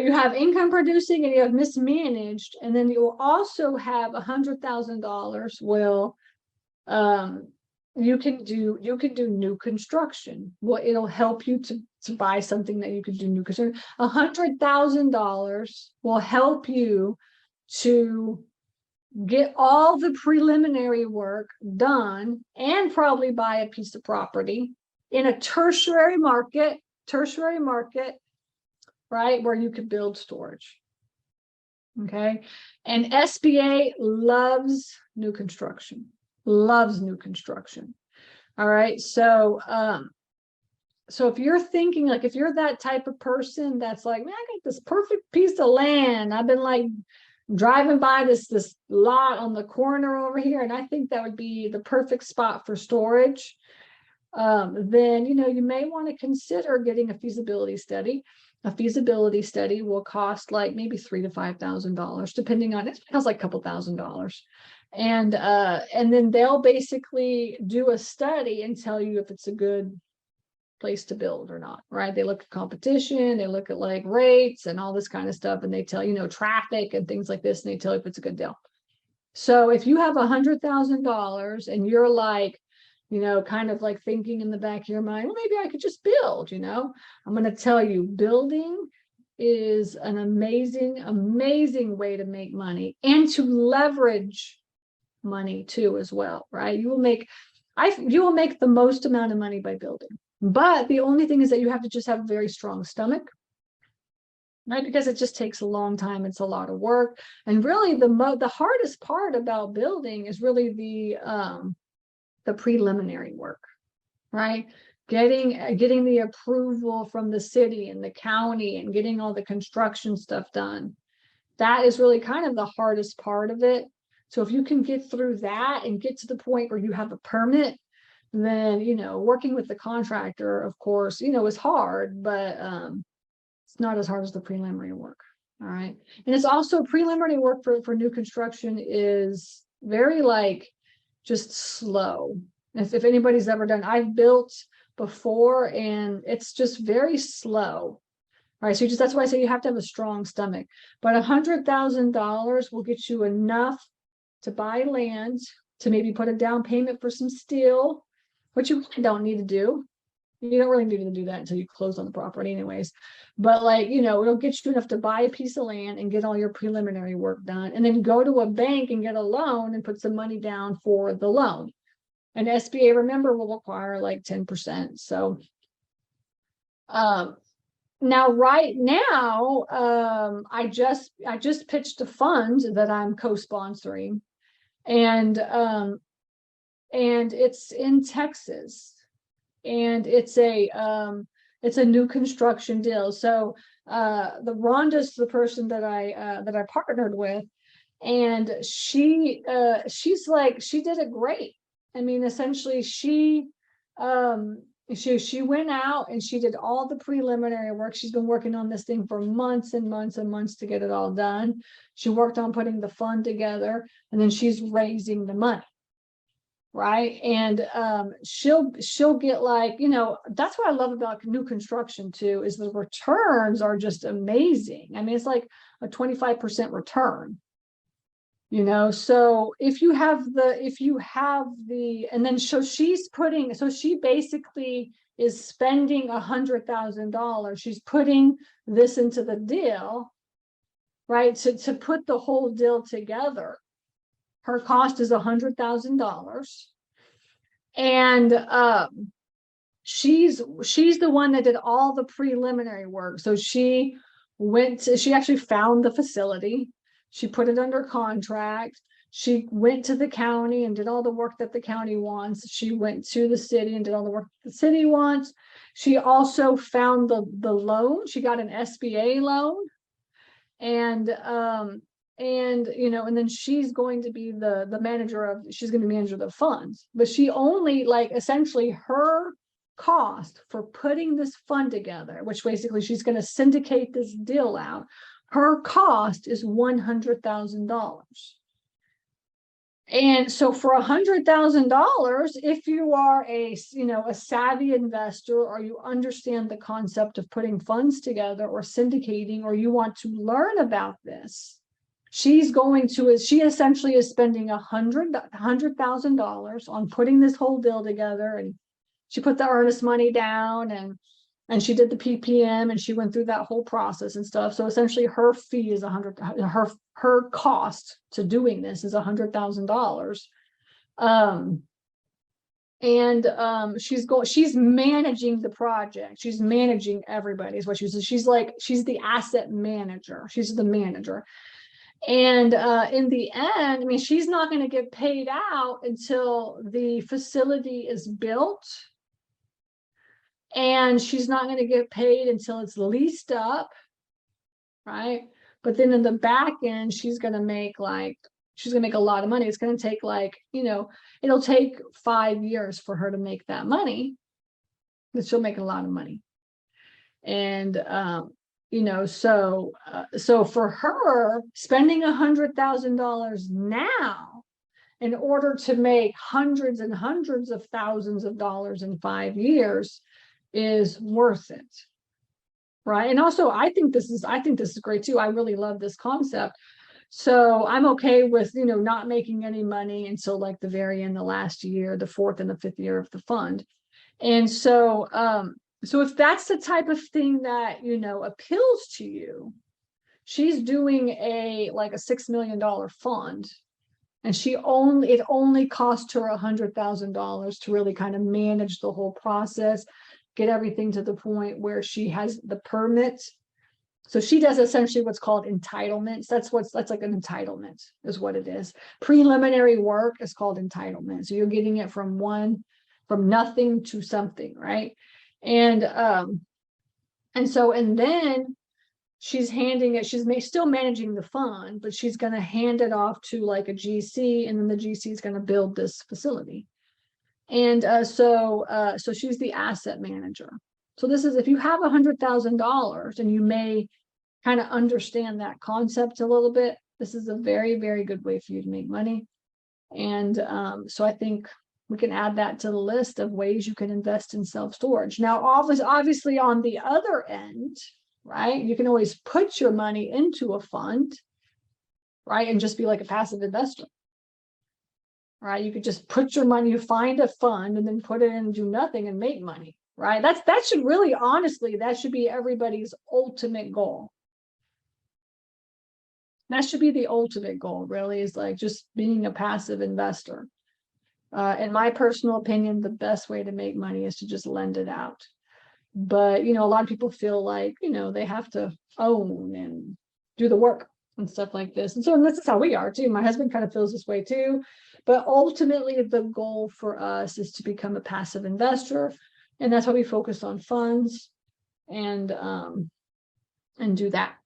you have income producing and you have mismanaged, and then you will also have $100,000. Well, you can do new construction. Well, it'll help you to buy something that you can do new construction. $100,000 will help you to get all the preliminary work done and probably buy a piece of property in a tertiary market, right, where you could build storage. Okay. And SBA loves new construction. All right. So so if you're thinking, like, if you're that type of person that's like, man, I got this perfect piece of land, I've been like driving by this lot on the corner over here, and I think that would be the perfect spot for storage, then you may want to consider getting a feasibility study. A feasibility study will cost like maybe $3,000 to $5,000, depending on it. It costs like a couple $1,000s. And then they'll basically do a study and tell you if it's a good place to build or not, right? They look at competition, they look at like rates and all this kind of stuff, and they tell traffic and things like this, and they tell you if it's a good deal. So if you have $100,000 and you're like, kind of like thinking in the back of your mind, well, maybe I could just build, I'm going to tell you, building is an amazing way to make money and to leverage money too as well, right? You will make the most amount of money by building. But the only thing is that you have to just have a very strong stomach, right? Because it just takes a long time. It's a lot of work. And really the hardest part about building is really the preliminary work, right? Getting the approval from the city and the county and getting all the construction stuff done. That is really kind of the hardest part of it. So if you can get through that and get to the point where you have a permit, then, working with the contractor, of course, is hard, but it's not as hard as the preliminary work. All right. And it's also preliminary work for new construction is very like just slow. If anybody's ever done, I've built before and it's just very slow. All right. So that's why I say you have to have a strong stomach, but $100,000 will get you enough to buy land, to maybe put a down payment for some steel, which you don't need to do. You don't really need to do that until you close on the property anyways. But like, it'll get you enough to buy a piece of land and get all your preliminary work done, and then go to a bank and get a loan and put some money down for the loan. And SBA, remember, will require like 10%. So now, right now, I just pitched a fund that I'm co-sponsoring, and it's in Texas, and it's a new construction deal. So the Rhonda's the person that I partnered with, and she's like, she did it great. I mean, essentially she went out and she did all the preliminary work. She's been working on this thing for months and months and months to get it all done. She worked on putting the fund together, and then she's raising the money. Right. And she'll get like, that's what I love about new construction too, is the returns are just amazing. I mean, it's like a 25% return, so if you have the, and then so she basically is spending $100,000. She's putting this into the deal, right? To put the whole deal together. Her cost is $100,000, and she's the one that did all the preliminary work. So she actually found the facility. She put it under contract. She went to the county and did all the work that the county wants. She went to the city and did all the work the city wants. She also found the loan. She got an SBA loan, and then she's going to be the manager she's going to be manager of the funds. But she only, like, essentially her cost for putting this fund together, which basically she's going to syndicate this deal out, her cost is $100,000. And so for $100,000, if you are a savvy investor, or you understand the concept of putting funds together or syndicating, or you want to learn about this, she essentially is spending $100,000 on putting this whole deal together. And she put the earnest money down, and she did the PPM, and she went through that whole process and stuff. So essentially her fee is her cost to doing this is $100,000. She's managing the project. She's managing everybody is what she says. She's the asset manager. She's the manager. And in the end, I mean, she's not going to get paid out until the facility is built. And she's not going to get paid until it's leased up, right? But then in the back end, she's going to make a lot of money. It's going to take it'll take 5 years for her to make that money, but she'll make a lot of money. And so for her, spending $100,000 now in order to make hundreds and hundreds of thousands of dollars in 5 years is worth it, right? And also, I think this is great too. I really love this concept. So I'm okay with not making any money until like the very end, the last year, the fourth and the fifth year of the fund. And so if that's the type of thing that appeals to you, she's doing a $6 million fund, and it only cost her $100,000 to really kind of manage the whole process, get everything to the point where she has the permits. So she does essentially what's called entitlements. That's like an entitlement is what it is. Preliminary work is called entitlement. So you're getting it from nothing to something, right? And then she's still managing the fund, but she's going to hand it off to like a GC, and then the GC is going to build this facility. And so she's the asset manager. So this is, if you have $100,000 and you may kind of understand that concept a little bit, this is a very, very good way for you to make money. And so I think we can add that to the list of ways you can invest in self-storage. Now, obviously on the other end, right, you can always put your money into a fund, right, and just be like a passive investor. Right, you could just put your money, you find a fund and then put it in and do nothing and make money, right? That should really, honestly, that should be everybody's ultimate goal. That should be the ultimate goal, really, is like just being a passive investor. In my personal opinion, the best way to make money is to just lend it out. But, a lot of people feel like, they have to own and do the work and stuff like this. And so this is how we are too. My husband kind of feels this way too. But ultimately, the goal for us is to become a passive investor. And that's why we focus on funds and do that.